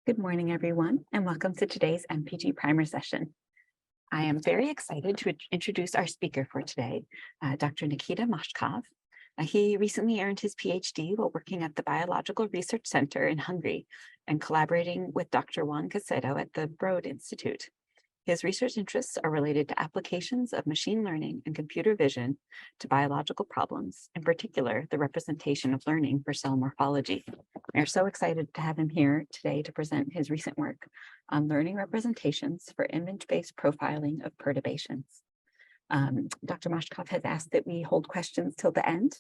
Good morning, everyone, and welcome to today's MPG Primer session. I am very excited to introduce our speaker for today, Dr. Nikita Moshkov. He recently earned his PhD while working at the Biological Research Center in Hungary and collaborating with Dr. Juan Caicedo at the Broad Institute. His research interests are related to applications of machine learning and computer vision to biological problems, in particular, the representation of learning for cell morphology. We are so excited to have him here today to present his recent work on learning representations for image-based profiling of perturbations. Dr. Moshkov has asked that we hold questions till the end,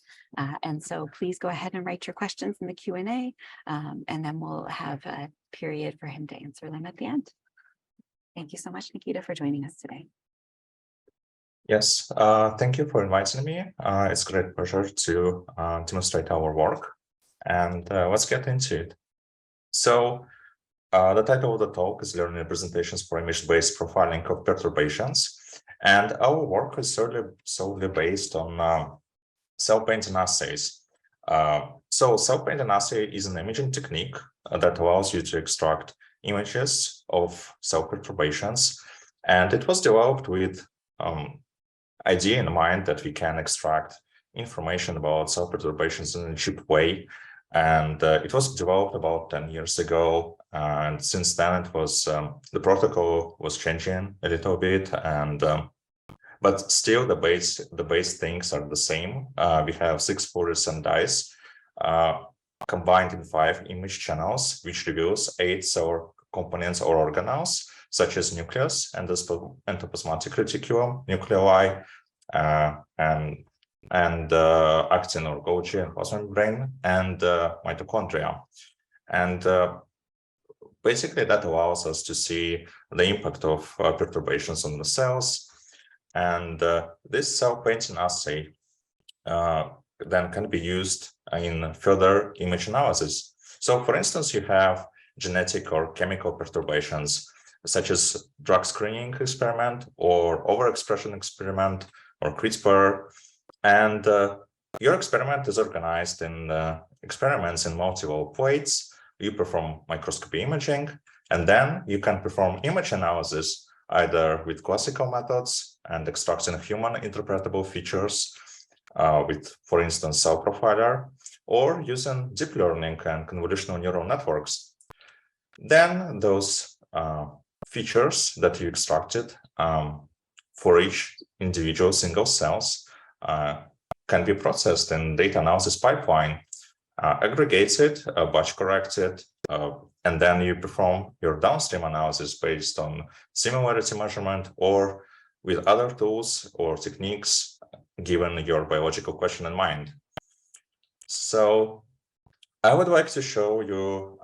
and so please go ahead and write your questions in the Q&A, and then we'll have a period for him to answer them at the end. Thank you so much, Nikita, for joining us today. Yes, thank you for inviting me. It's a great pleasure to demonstrate our work, and let's get into it. So the title of the talk is Learning Representations for Image-Based Profiling of Perturbations, and our work is solely based on cell painting assays. So cell painting assay is an imaging technique that allows you to extract images of cell perturbations, and it was developed with idea in mind that we can extract information about cell perturbations in a cheap way. And it was developed about 10 years ago, and since then it was the protocol was changing a little bit, and but still the base things are the same. We have 6 fluorescent dyes combined in 5 image channels, which reveals 8 cell components or organelles, such as nucleus, endoplasmatic reticulum, nuclei, and actin or Golgi and plasma membrane, and mitochondria. And basically that allows us to see the impact of perturbations on the cells. And this cell painting assay then can be used in further image analysis. So for instance, you have genetic or chemical perturbations, such as drug screening experiment or overexpression experiment or CRISPR. And your experiment is organized in experiments in multiple plates. You perform microscopy imaging, and then you can perform image analysis either with classical methods and extracting human interpretable features with, for instance, cell profiler, or using deep learning and convolutional neural networks. Then those features that you extracted for each individual single cells can be processed in data analysis pipeline, aggregated, batch corrected, and then you perform your downstream analysis based on similarity measurement or with other tools or techniques given your biological question in mind. So I would like to show you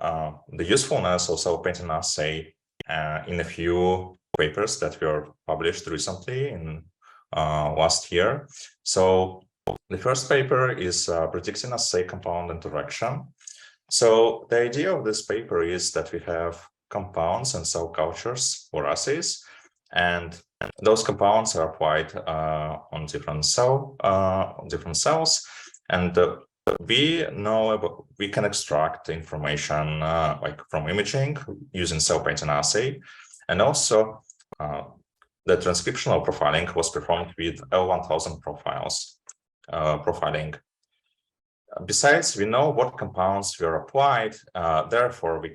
the usefulness of cell painting assay in a few papers that were published recently in last year. So the first paper is predicting assay-compound interaction. So the idea of this paper is that we have compounds and cell cultures or assays, and those compounds are applied on different cells, and we can extract information like from imaging using cell painting assay, and also the transcriptional profiling was performed with L1000 profiling. Besides, we know what compounds were applied, therefore we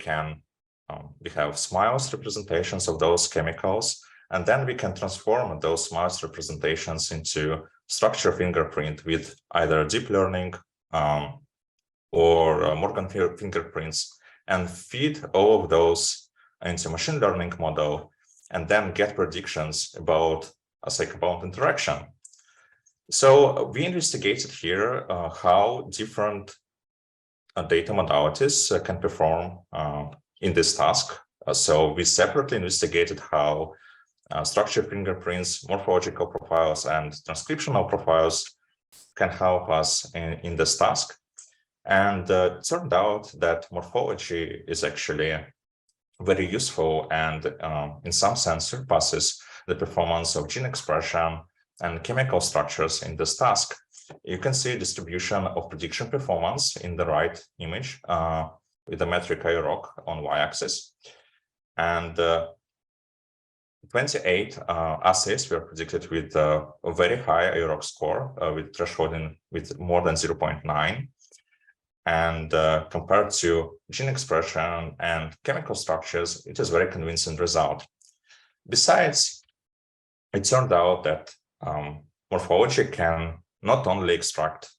have SMILES representations of those chemicals, and then we can transform those SMILES representations into structure fingerprint with either deep learning or Morgan fingerprints, and feed all of those into machine learning model, and then get predictions about assay-compound interaction. So we investigated here how different data modalities can perform in this task. So we separately investigated how structure fingerprints, morphological profiles, and transcriptional profiles can help us in this task. And it turned out that morphology is actually very useful and in some sense surpasses the performance of gene expression and chemical structures in this task. You can see distribution of prediction performance in the right image with a metric IROC on y-axis. And 28 assays were predicted with a very high IROC score with threshold with more than 0.9. And compared to gene expression and chemical structures, it is a very convincing result. Besides, it turned out that morphology can not only extract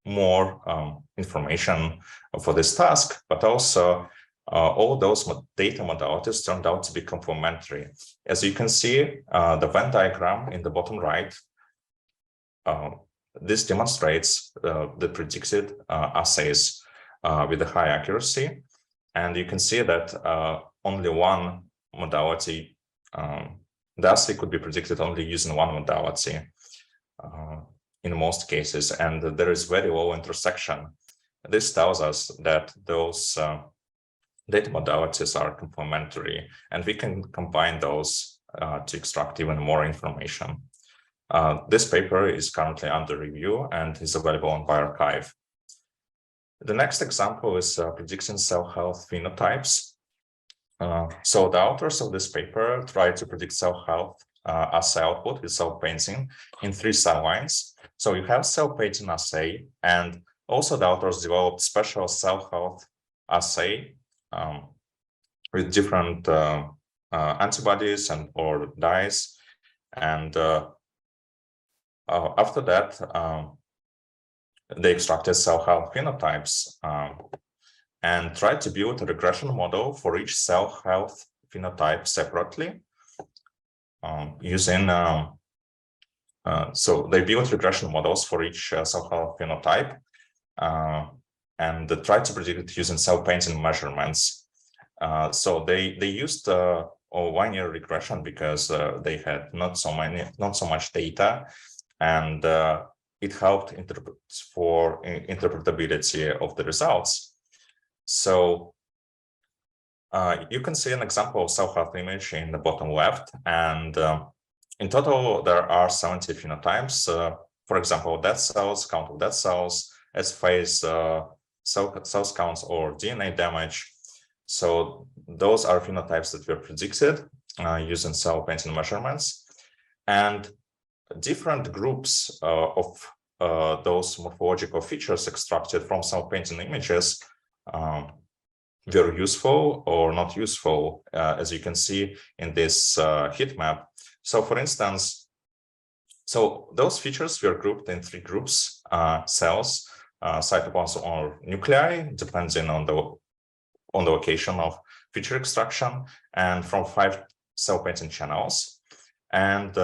more information for this task, but also all those data modalities turned out to be complementary. As you can see, the Venn diagram in the bottom right, this demonstrates the predicted assays with a high accuracy. And you can see that only one modality, the assay could be predicted only using one modality in most cases, and there is very low intersection. This tells us that those data modalities are complementary, and we can combine those to extract even more information. This paper is currently under review and is available on bioRxiv. The next example is predicting cell health phenotypes. So the authors of this paper tried to predict cell health assay output with cell painting in 3 cell lines. So you have cell painting assay, and also the authors developed special cell health assay with different antibodies and or dyes. And after that, they extracted cell health phenotypes and tried to build a regression model for each cell health phenotype separately using, so they built regression models for each cell health phenotype and tried to predict it using cell painting measurements. So they used a linear regression because they had not so much data, and it helped for interpretability of the results. So you can see an example of cell health image in the bottom left, and in total there are 70 phenotypes. For example, dead cells, count of dead cells, S-phase, cells counts, or DNA damage. So those are phenotypes that were predicted using cell painting measurements, and different groups of those morphological features extracted from cell painting images were useful or not useful, as you can see in this heat map. So for instance, so those features were grouped in 3 groups: cells, cytoplasm, or nuclei, depending on the location of feature extraction, and from 5 cell painting channels. And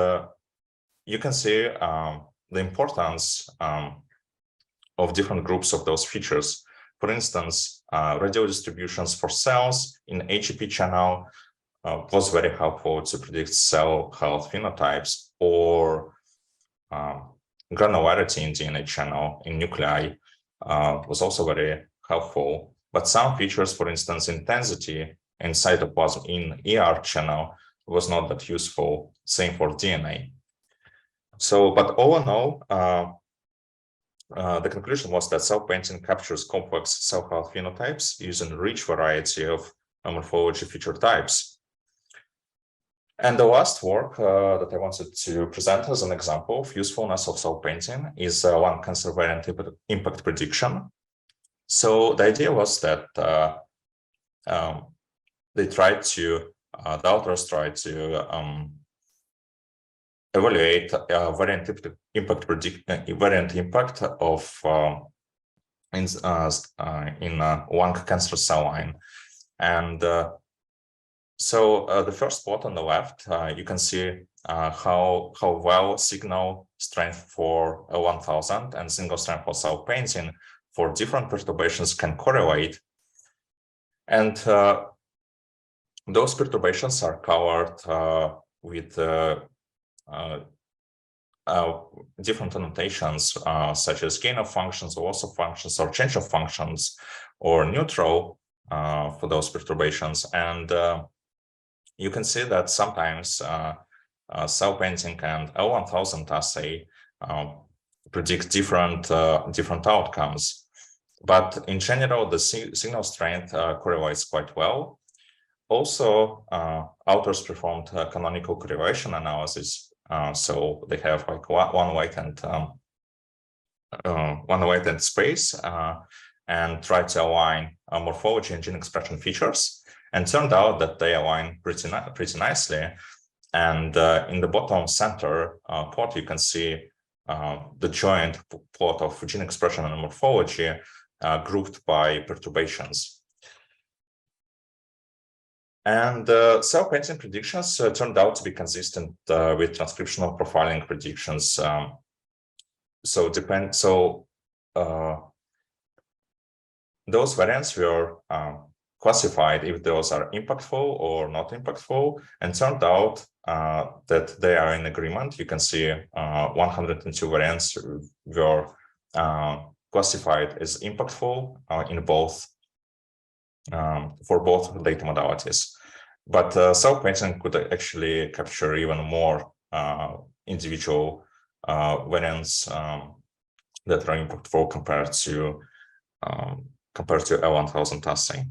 you can see the importance of different groups of those features. For instance, radial distributions for cells in HEP channel was very helpful to predict cell health phenotypes, or granularity in DNA channel in nuclei was also very helpful. But some features, for instance, intensity in cytoplasm in ER channel, was not that useful. Same for DNA. So, but all in all, the conclusion was that cell painting captures complex cell health phenotypes using a rich variety of morphology feature types. And the last work that I wanted to present as an example of usefulness of cell painting is lung cancer variant impact prediction. So the idea was that they tried to, the authors tried to evaluate variant impact of in lung cancer cell line. And so the first plot on the left, you can see how well signal strength for 1000 and single strength for cell painting for different perturbations can correlate. And those perturbations are covered with different annotations, such as gain of functions, or loss of functions, or change of functions, or neutral for those perturbations. And you can see that sometimes cell painting and L1000 assay predict different outcomes. But in general, the signal strength correlates quite well. Also, authors performed canonical correlation analysis. So they have like one latent space and try to align morphology and gene expression features. And turned out that they align pretty nicely. And in the bottom center plot, you can see the joint plot of gene expression and morphology grouped by perturbations. And cell painting predictions turned out to be consistent with transcriptional profiling predictions. Those variants were classified if those are impactful or not impactful, and turned out that they are in agreement. You can see 102 variants were classified as impactful in both for both data modalities. But cell painting could actually capture even more individual variants that are impactful compared to L1000 assay.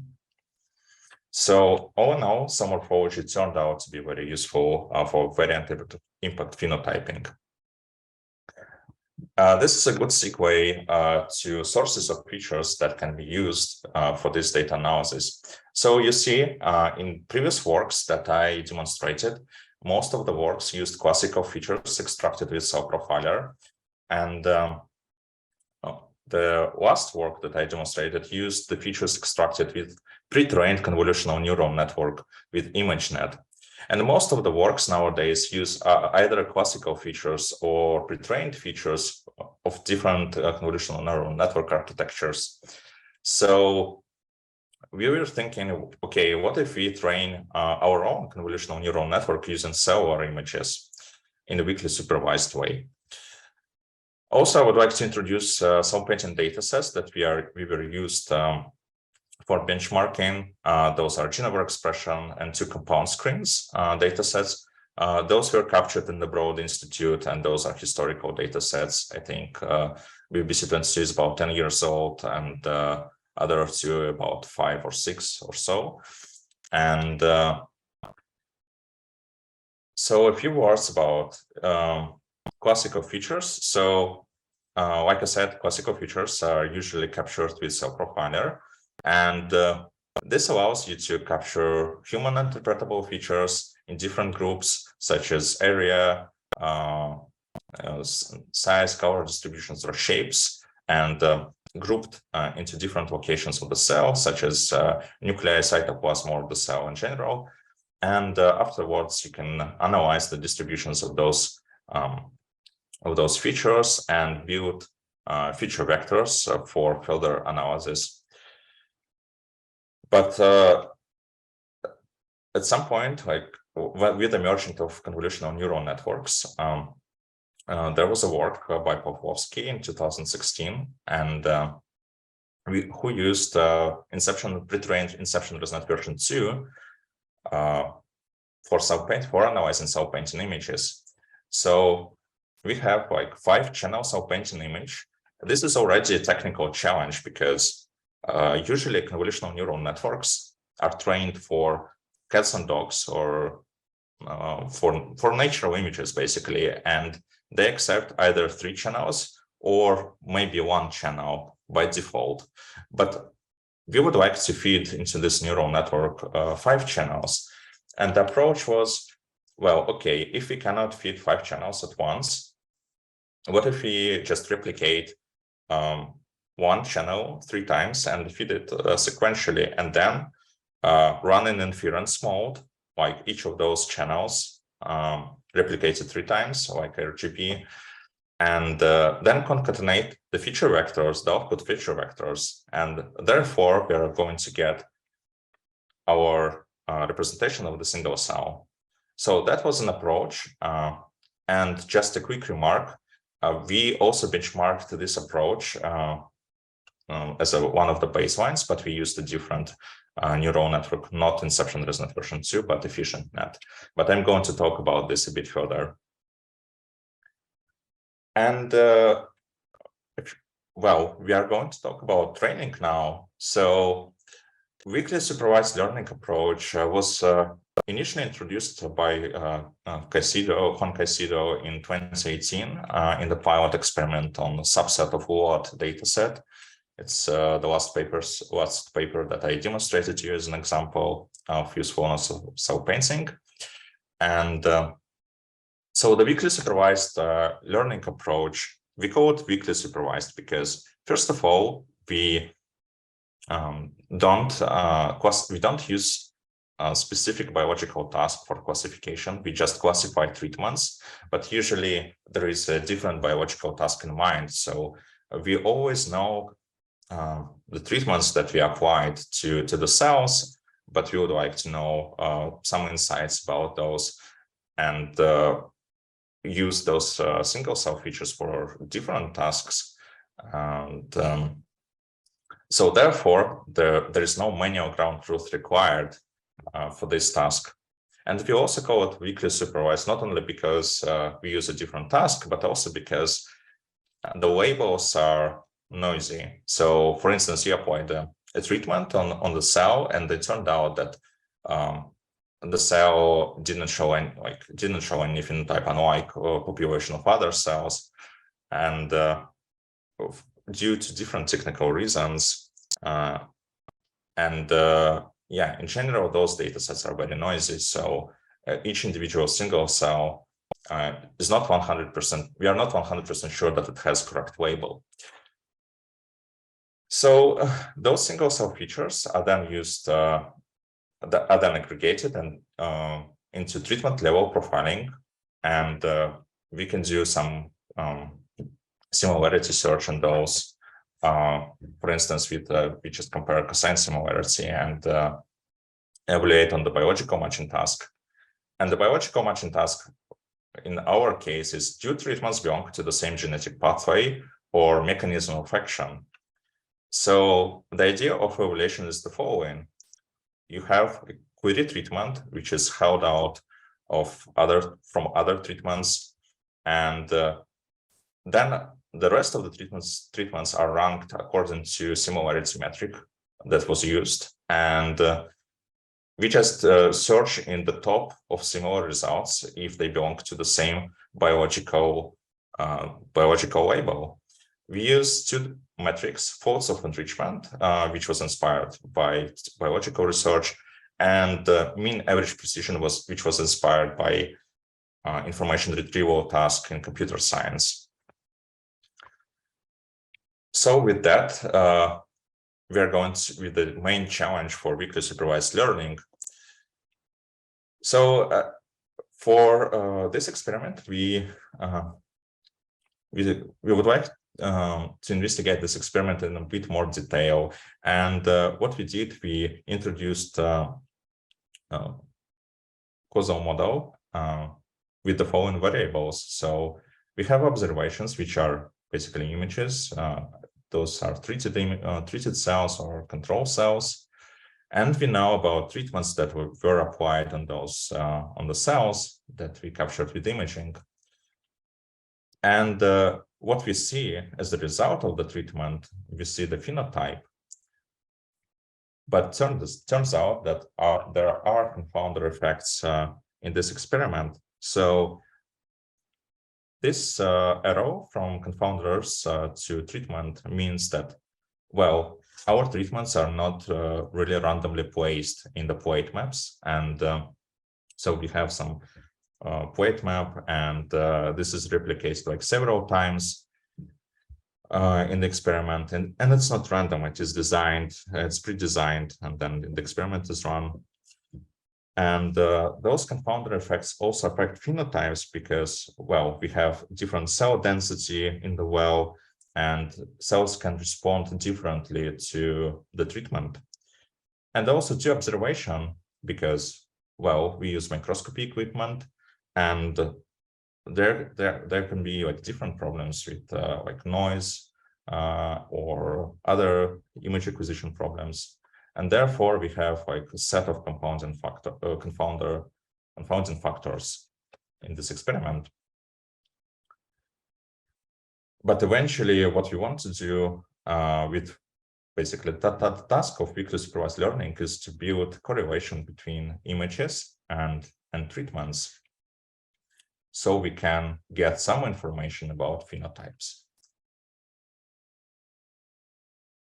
So all in all, cell morphology turned out to be very useful for variant impact phenotyping. This is a good segue to sources of features that can be used for this data analysis. So you see in previous works that I demonstrated, most of the works used classical features extracted with Cell Profiler. And the last work that I demonstrated used the features extracted with pre-trained convolutional neural network with ImageNet. And most of the works nowadays use either classical features or pre-trained features of different convolutional neural network architectures. So we were thinking, okay, what if we train our own convolutional neural network using cellular images in a weakly supervised way? Also, I would like to introduce some patent datasets that we were used for benchmarking. Those are gene expression and 2 compound screens datasets. Those were captured in the Broad Institute, and those are historical datasets. I think BBC22 is about 10 years old, and other 2 about 5 or 6 or so. And so a few words about classical features. So like I said, classical features are usually captured with Cell Profiler. And this allows you to capture human interpretable features in different groups, such as area, size, color distributions, or shapes, and grouped into different locations of the cell, such as nuclei, cytoplasm, or the cell in general. And afterwards, you can analyze the distributions of those features and build feature vectors for further analysis. But at some point, like with the emergence of convolutional neural networks, there was a work by Pawlowski in 2016, and who used pre-trained inception ResNet version 2 for analyzing cell painting images. So we have like 5-channel cell painting image. This is already a technical challenge because usually convolutional neural networks are trained for cats and dogs or for natural images, basically, and they accept either 3 channels or maybe 1 channel by default. But we would like to feed into this neural network 5 channels. And the approach was, well, okay, if we cannot feed 5 channels at once, what if we just replicate 1 channel 3 times and feed it sequentially, and then run in inference mode, like each of those channels replicated 3 times, like RGB, and then concatenate the feature vectors, the output feature vectors, and therefore we are going to get our representation of the single cell. So that was an approach. And just a quick remark, we also benchmarked this approach as one of the baselines, but we used a different neural network, not Inception ResNet version 2, but EfficientNet. But I'm going to talk about this a bit further. And well, we are going to talk about training now. So weekly supervised learning approach was initially introduced by Caicedo in 2018 in the pilot experiment on a subset of lot dataset. It's the last paper that I demonstrated to you as an example of usefulness of cell painting. And so the weekly supervised learning approach, we call it weekly supervised because, first of all, we don't use a specific biological task for classification. We just classify treatments, but usually there is a different biological task in mind. So we always know the treatments that we applied to the cells, but we would like to know some insights about those and use those single cell features for different tasks. And so therefore, there is no manual ground truth required for this task. And we also call it weekly supervised, not only because we use a different task, but also because the labels are noisy. So for instance, you applied a treatment on the cell, and it turned out that the cell didn't show any phenotype, unlike a population of other cells. And due to different technical reasons, in general, those data sets are very noisy. So each individual single cell is not 100%, we are not 100% sure that it has correct label. So those single cell features are then used, are then aggregated and into treatment level profiling. And we can do some similarity search on those. For instance, we just compare cosine similarity and evaluate on the biological matching task. And the biological matching task in our case is, do treatments belong to the same genetic pathway or mechanism of action? So the idea of evaluation is the following. You have a query treatment, which is held out from other treatments, and then the rest of the treatments are ranked according to similarity metric that was used. And we just search in the top of similar results if they belong to the same biological label. We use two metrics, faults of enrichment, which was inspired by biological research, and mean average precision, which was inspired by information retrieval task in computer science. So with that, we are going with the main challenge for weekly supervised learning. So for this experiment, we would like to investigate this experiment in a bit more detail. And what we did, we introduced causal model with the following variables. So we have observations, which are basically images. Those are treated cells or control cells. And we know about treatments that were applied on those on the cells that we captured with imaging. And what we see as the result of the treatment, we see the phenotype. But turns out that there are confounder effects in this experiment. So this arrow from confounders to treatment means that, well, our treatments are not really randomly placed in the plate maps. And so we have some plate map, and this is replicated like several times in the experiment, and it's not random. It is designed, it's pre-designed, and then the experiment is run. And those confounder effects also affect phenotypes because, well, we have different cell density in the well, and cells can respond differently to the treatment. And also to observation because, well, we use microscopy equipment, and there can be like different problems with like noise or other image acquisition problems. And therefore, we have like a set of confounding factors in this experiment. but eventually what we want to do with basically that task of weekly supervised learning is to build correlation between images and treatments, so we can get some information about phenotypes.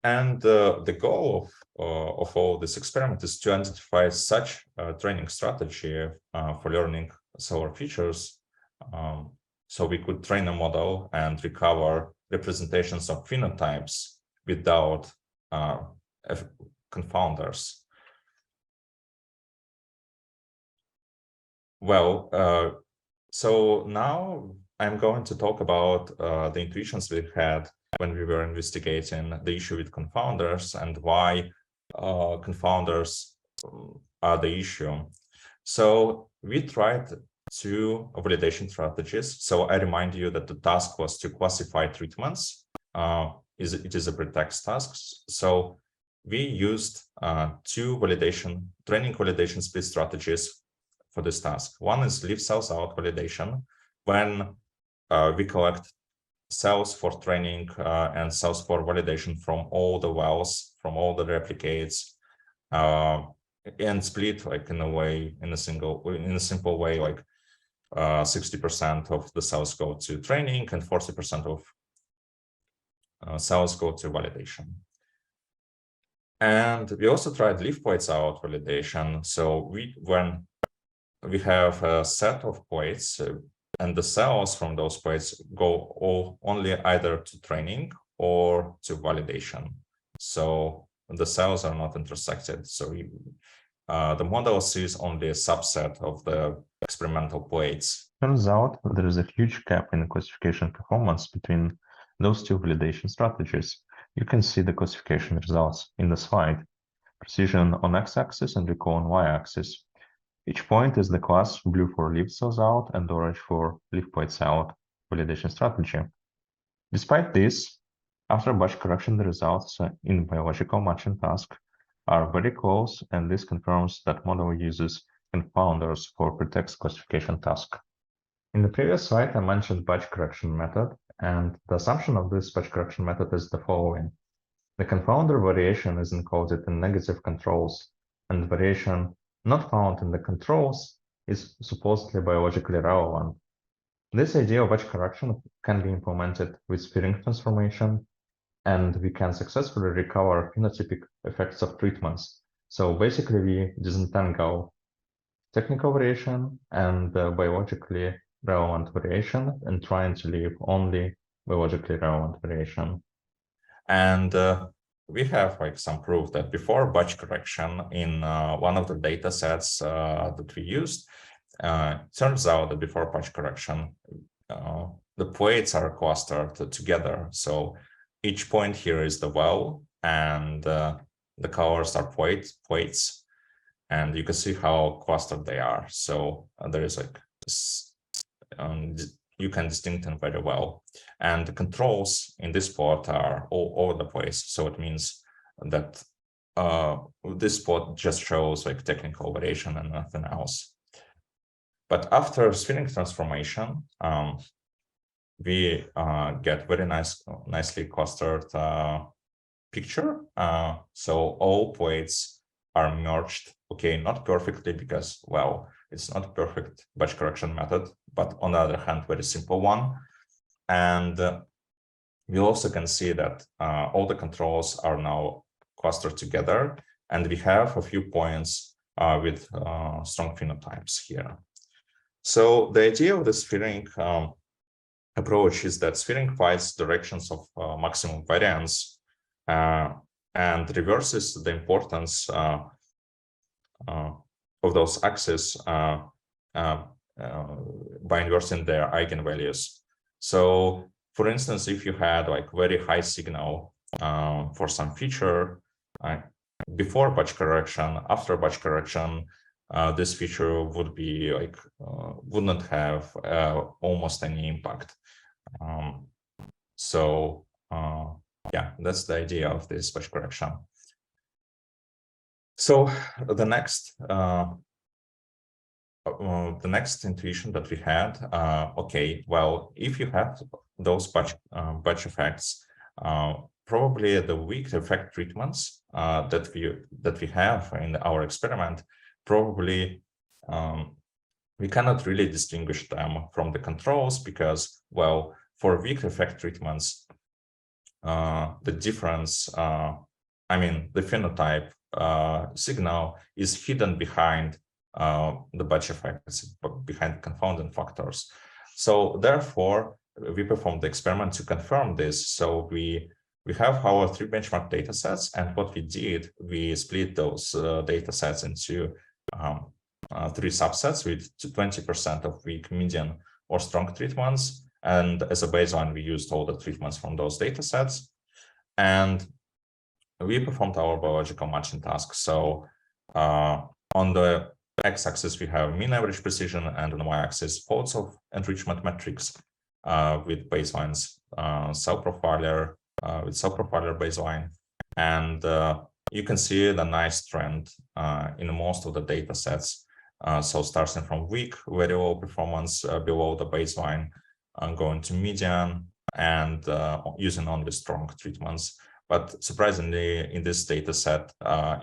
And the goal of all this experiment is to identify such a training strategy for learning cellular features, so we could train a model and recover representations of phenotypes without confounders. Well, so now I'm going to talk about the intuitions we had when we were investigating the issue with confounders and why confounders are the issue. So we tried two validation strategies. So I remind you that the task was to classify treatments. It is a pretext task. So we used two training validation split strategies for this task. One is leave cells out validation, when we collect cells for training and cells for validation from all the wells, from all the replicates, and split like in a simple way, like 60% of the cells go to training and 40% of cells go to validation. And we also tried leave plates out validation. So when we have a set of plates and the cells from those plates go only either to training or to validation. So the cells are not intersected. So the model sees only a subset of the experimental plates. Turns out there is a huge gap in the classification performance between those two validation strategies. You can see the classification results in the slide. Precision on x-axis and recall on y-axis. Each point is the class blue for leave cells out and orange for leave plates out validation strategy. Despite this, after batch correction, the results in biological matching task are very close, and this confirms that model uses confounders for pretext classification task. In the previous slide, I mentioned batch correction method, and the assumption of this batch correction method is the following. The confounder variation is encoded in negative controls, and variation not found in the controls is supposedly biologically relevant. This idea of batch correction can be implemented with Spearing transformation, and we can successfully recover phenotypic effects of treatments. So basically, we disentangle technical variation and biologically relevant variation and trying to leave only biologically relevant variation. And we have like some proof that before batch correction in one of the data sets that we used, turns out that before batch correction, the plates are clustered together. So each point here is the well, and the colors are plates, and you can see how clustered they are. So there is like this, you can distinct them very well. And the controls in this plot are all over the place. So it means that this plot just shows like technical variation and nothing else. But after Spearing transformation, we get very nicely clustered picture. So all plates are merged. Okay, not perfectly because, well, it's not a perfect batch correction method, but on the other hand, very simple one. And we also can see that all the controls are now clustered together, and we have a few points with strong phenotypes here. So the idea of the Spearing approach is that Spearing finds directions of maximum variance and reverses the importance of those axes by inversing their eigenvalues. So for instance, if you had like very high signal for some feature before batch correction, after batch correction, this feature would be like wouldn't have almost any impact. Yeah, that's the idea of this batch correction. So the next the next intuition that we had, okay, well, if you have those batch effects, probably the weak effect treatments that we have in our experiment, probably we cannot really distinguish them from the controls because, well, for weak effect treatments, the difference, I mean, the phenotype signal is hidden behind the batch effects, behind confounding factors. So therefore, we performed the experiment to confirm this. So we have our 3 benchmark data sets, and what we did, we split those data sets into 3 subsets with 20% of weak, medium, or strong treatments. And as a baseline, we used all the treatments from those data sets. And we performed our biological matching task. So on the x-axis, we have mean average precision, and on the y-axis, folds of enrichment metrics with baselines, cell profiler, with cell profiler baseline. And you can see the nice trend in most of the data sets. So starting from weak, very low performance below the baseline, going to median, and using only strong treatments. But surprisingly, in this data set,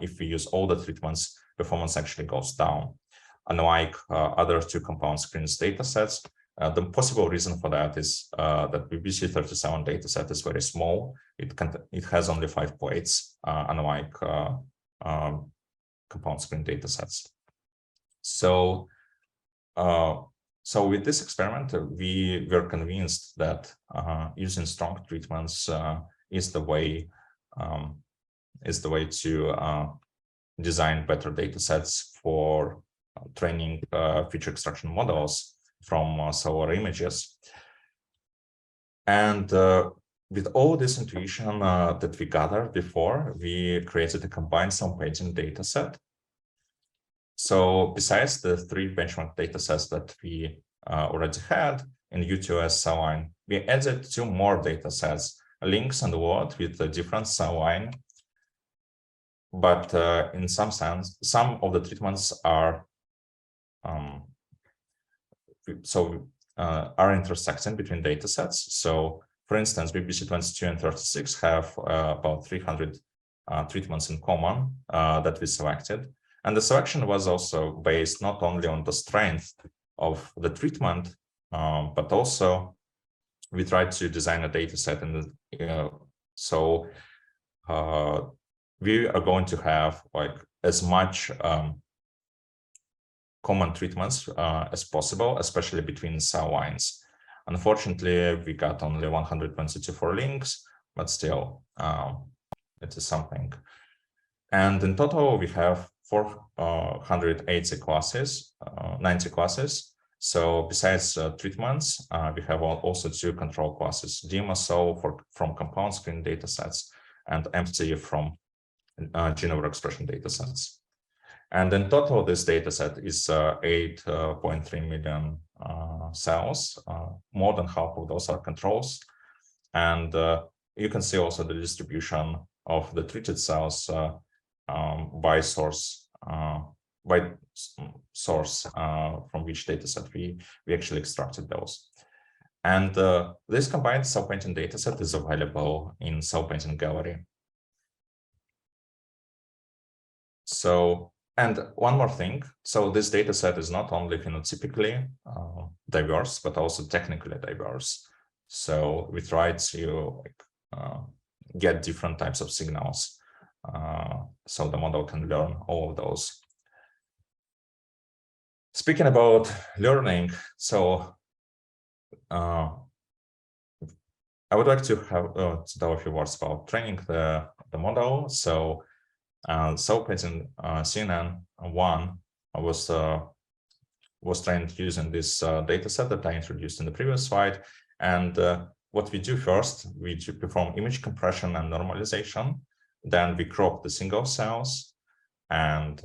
if we use all the treatments, performance actually goes down. Unlike other 2 compound screens data sets, the possible reason for that is that BBC37 data set is very small. It has only 5 plates, unlike compound screen data sets. So, so with this experiment, we were convinced that using strong treatments is the way to design better data sets for training feature extraction models from cellular images. And with all this intuition that we gathered before, we created a combined cell painting data set. So besides the 3 benchmark data sets that we already had in UTOS cell line, we added 2 more data sets, links and word with a different cell line. But in some sense, some of the treatments are intersecting between data sets. So for instance, BBC22 and 36 have about 300 treatments in common that we selected. And the selection was also based not only on the strength of the treatment, but also we tried to design a data set. And so we are going to have like as much common treatments as possible, especially between cell lines. Unfortunately, we got only 124 links, but still, it is something. And in total, we have 480 classes, 90 classes. So besides treatments, we have also 2 control classes, DMSO from compound screen datasets and MCE from genome expression datasets. And in total, this dataset is 8.3 million cells. More than half of those are controls. And you can see also the distribution of the treated cells by source from which dataset we actually extracted those. And this combined cell painting dataset is available in Cell Painting Gallery. So, and one more thing. So this dataset is not only phenotypically diverse, but also technically diverse. So we tried to get different types of signals. So the model can learn all of those. Speaking about learning, so I would like to have to tell a few words about training the model. So Cell Painting CNN1 was trained using this data set that I introduced in the previous slide. And what we do first, we perform image compression and normalization. Then we crop the single cells, and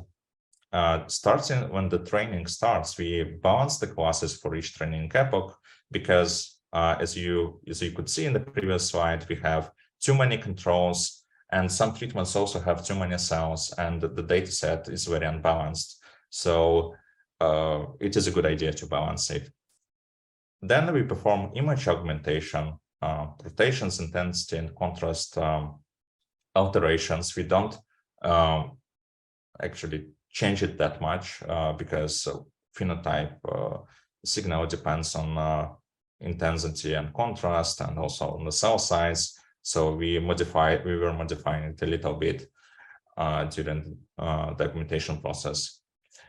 starting when the training starts, we balance the classes for each training epoch, because as you could see in the previous slide, we have too many controls, and some treatments also have too many cells, and the data set is very unbalanced. So it is a good idea to balance it. Then we perform image augmentation, rotations, intensity, and contrast alterations. We don't actually change it that much because phenotype signal depends on intensity and contrast, and also on the cell size. So we were modifying it a little bit during the augmentation process.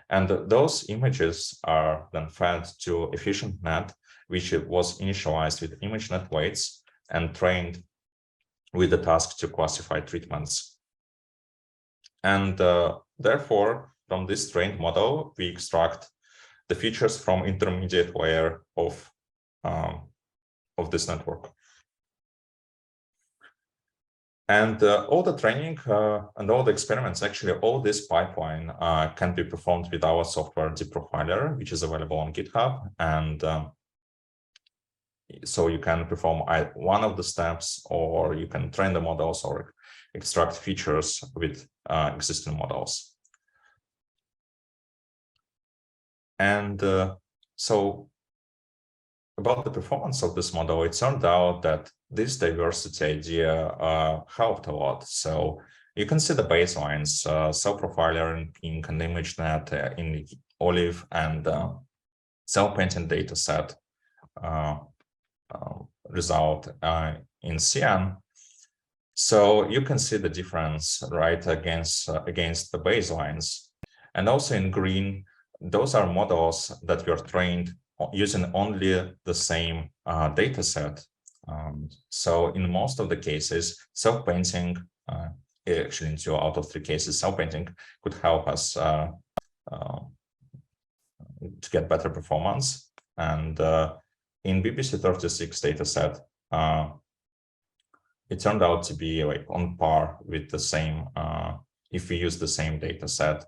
And those images are then fed to efficient net, which was initialized with ImageNet weights and trained with the task to classify treatments. And therefore, from this trained model, we extract the features from intermediate layer of this network. And all the training and all the experiments, actually, all this pipeline can be performed with our software Deprofiler, which is available on GitHub. And so you can perform one of the steps, or you can train the models or extract features with existing models. And so about the performance of this model, it turned out that this diversity idea helped a lot. So you can see the baselines, cell profiler in pink and ImageNet in olive, and cell painting dataset result in cyan. So you can see the difference right against the baselines. And also in green, those are models that were trained using only the same data set. So in most of the cases, self-painting, actually in 2 out of 3 cases, self-painting could help us to get better performance. And in BBC36 dataset, it turned out to be like on par with the same if we use the same data set.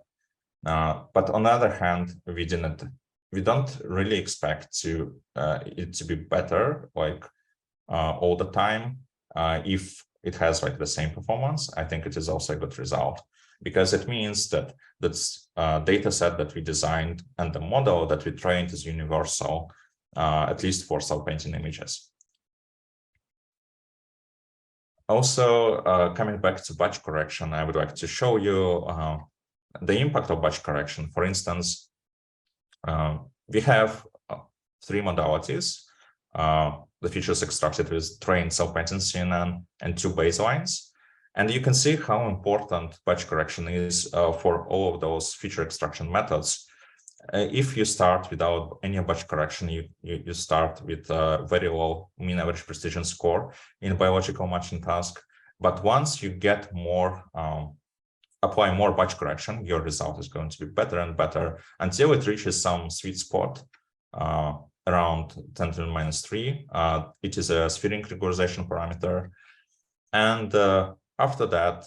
But on the other hand, we don't really expect it to be better like all the time. If it has like the same performance, I think it is also a good result, because it means that this data set that we designed and the model that we trained is universal, at least for cell painting images. Also, coming back to batch correction, I would like to show you the impact of batch correction. For instance, we have 3 modalities. The features extracted with trained self-painting CNN and 2 baselines. And you can see how important batch correction is for all of those feature extraction methods. If you start without any batch correction, you start with a very low mean average precision score in biological matching task. But once you get more, apply more batch correction, your result is going to be better and better until it reaches some sweet spot around 10 to the minus 3. It is a spherical regularization parameter. And after that,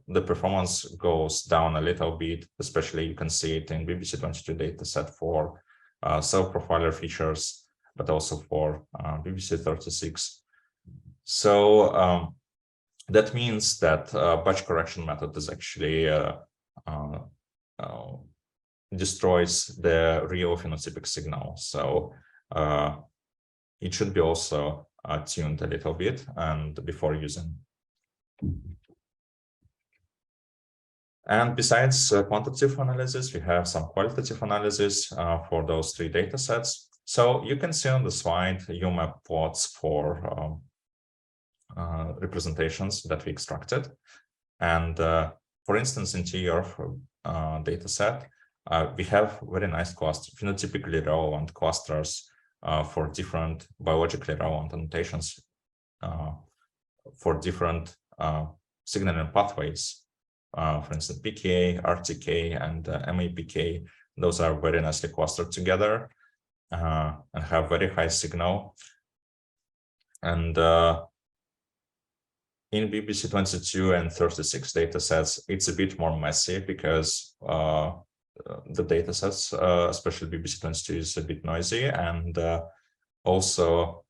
the performance goes down a little bit, especially you can see it in BBC22 dataset for cell profiler features, but also for BBC36. So that means that batch correction method is actually destroys the real phenotypic signal. So it should be also tuned a little bit and before using. And besides quantitative analysis, we have some qualitative analysis for those 3 data sets. So you can see on the slide UMAP plots for representations that we extracted. And for instance, in TERF data set, we have very nice phenotypically relevant clusters for different biologically relevant annotations for different signaling pathways. For instance, PKA, RTK, and MAPK, those are very nicely clustered together and have very high signal. And in BBC22 and 36 datasets, it's a bit more messy because the datasets, especially BBC22, is a bit noisy. And also,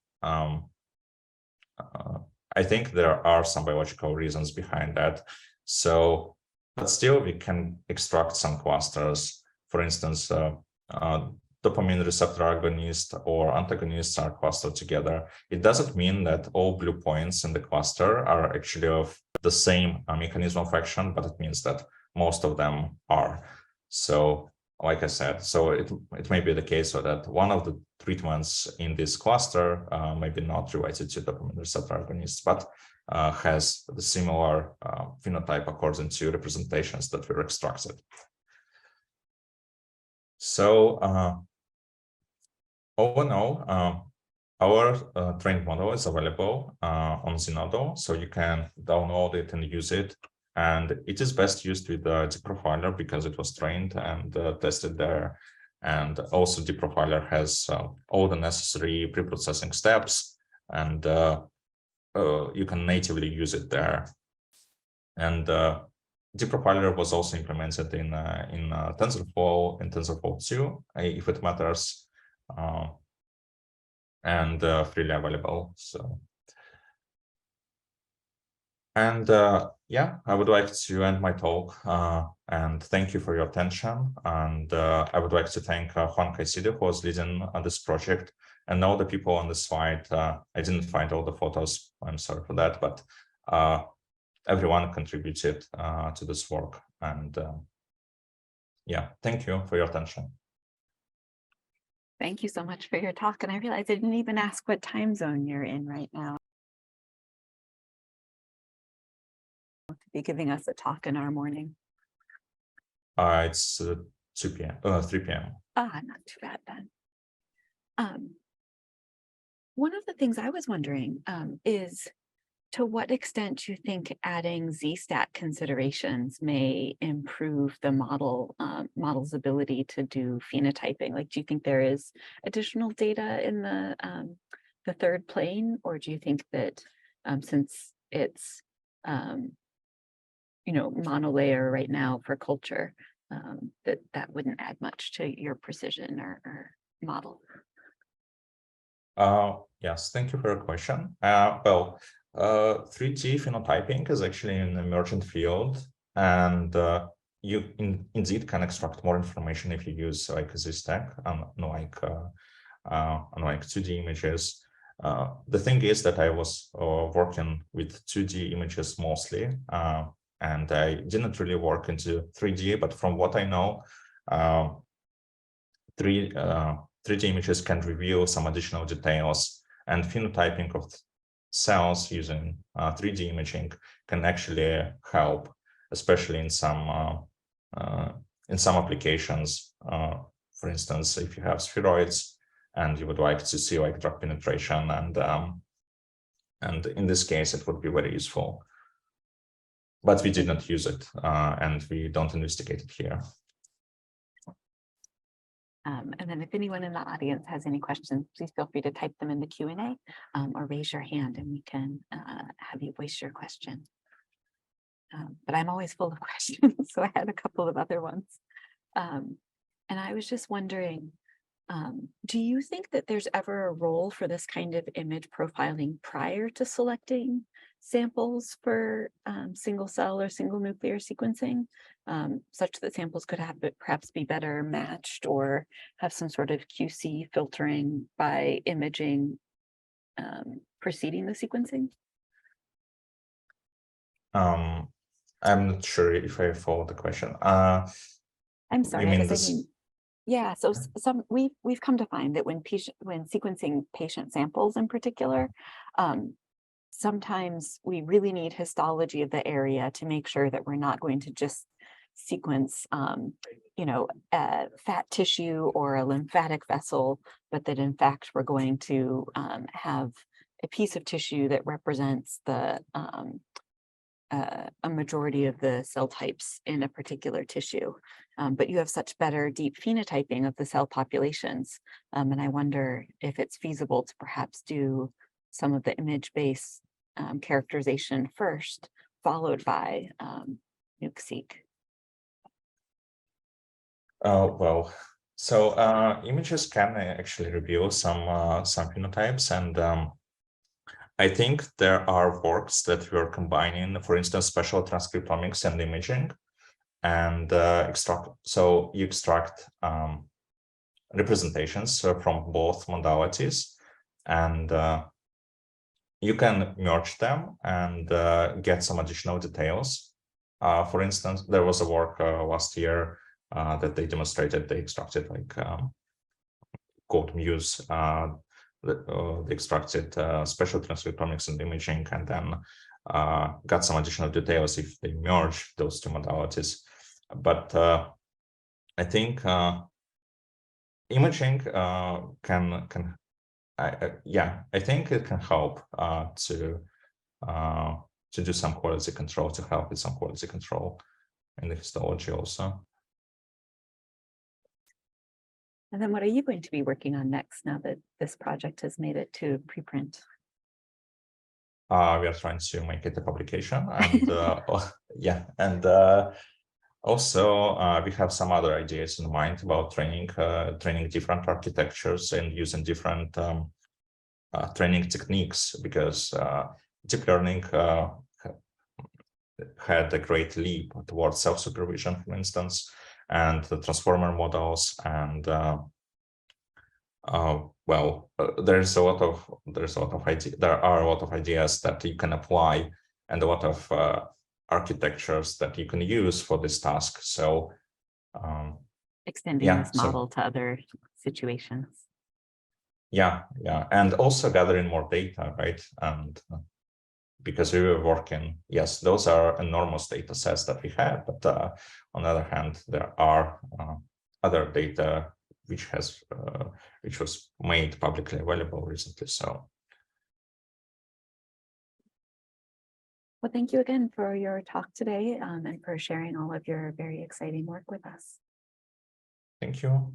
I think there are some biological reasons behind that. So, but still we can extract some clusters. For instance, dopamine receptor agonist or antagonists are clustered together. It doesn't mean that all blue points in the cluster are actually of the same mechanism of action, but it means that most of them are. So, like I said, so it may be the case so that one of the treatments in this cluster may be not related to dopamine receptor agonists, but has the similar phenotype according to representations that were extracted. So all in all, our trained model is available on Zenodo, so you can download it and use it. And it is best used with the Deprofiler because it was trained and tested there. And also Deprofiler has all the necessary pre-processing steps, and you can natively use it there. And Deprofiler was also implemented in TensorFlow, in TensorFlow 2, if it matters, and freely available. So, and yeah, I would like to end my talk and thank you for your attention. And I would like to thank Juan Caicedo, who was leading this project, and all the people on the slide. I didn't find all the photos. I'm sorry for that, but everyone contributed to this work. And yeah, thank you for your attention. Thank you so much for your talk. And I realized I didn't even ask what time zone you're in right now. To be giving us a talk in our morning. It's 2 p.m. 3 p.m. Ah, not too bad then. One of the things I was wondering is to what extent do you think adding Z-stat considerations may improve the model's ability to do phenotyping? Like, do you think there is additional data in the third plane, or do you think that since it's monolayer right now for culture, that wouldn't add much to your precision or model? Yes, thank you for your question. Well, 3D phenotyping is actually an emerging field, and you indeed can extract more information if you use like a Z-stack, unlike 2D images. The thing is that I was working with 2D images mostly, and I didn't really work into 3D, but from what I know, 3D images can reveal some additional details, and phenotyping of cells using 3D imaging can actually help, especially in some applications. For instance, if you have spheroids and you would like to see like drug penetration, and in this case it would be very useful. But we did not use it, and we don't investigate it here. And then if anyone in the audience has any questions, please feel free to type them in the Q&A or raise your hand and we can have you voice your question. But I'm always full of questions, so I had a couple of other ones. And I was just wondering, do you think that there's ever a role for this kind of image profiling prior to selecting samples for single cell or single nuclear sequencing, such that samples could have perhaps be better matched or have some sort of QC filtering by imaging preceding the sequencing? I'm not sure if I follow the question. I'm sorry. You mean this? Yeah, so we've come to find that when sequencing patient samples in particular, sometimes we really need histology of the area to make sure that we're not going to just sequence, fat tissue or a lymphatic vessel, but that in fact we're going to have a piece of tissue that represents the a majority of the cell types in a particular tissue. But you have such better deep phenotyping of the cell populations. And I wonder if it's feasible to perhaps do some of the image-based characterization first, followed by nuc-seq. Well, so images can actually reveal some phenotypes, and I think there are works that we are combining, for instance, spatial transcriptomics and imaging, and extract. So you extract representations from both modalities, and you can merge them and get some additional details. For instance, there was a work last year that they demonstrated they extracted like code muse, they extracted special transcriptomics and imaging, and then got some additional details if they merge those two modalities. But I think imaging can I think it can help to do some quality control, to help with some quality control in the histology also. And then what are you going to be working on next now that this project has made it to preprint? We are trying to make it a publication, and yeah, and also we have some other ideas in mind about training different architectures and using different training techniques, because deep learning had a great leap towards self-supervision, for instance, and the transformer models, and there are a lot of ideas that you can apply, and a lot of architectures that you can use for this task. So extending this model to other situations. Yeah, and also gathering more data, right? And because we were working, yes, those are enormous data sets that we have, but on the other hand, there are other data which was made publicly available recently. So, well, thank you again for your talk today, and for sharing all of your very exciting work with us. Thank you.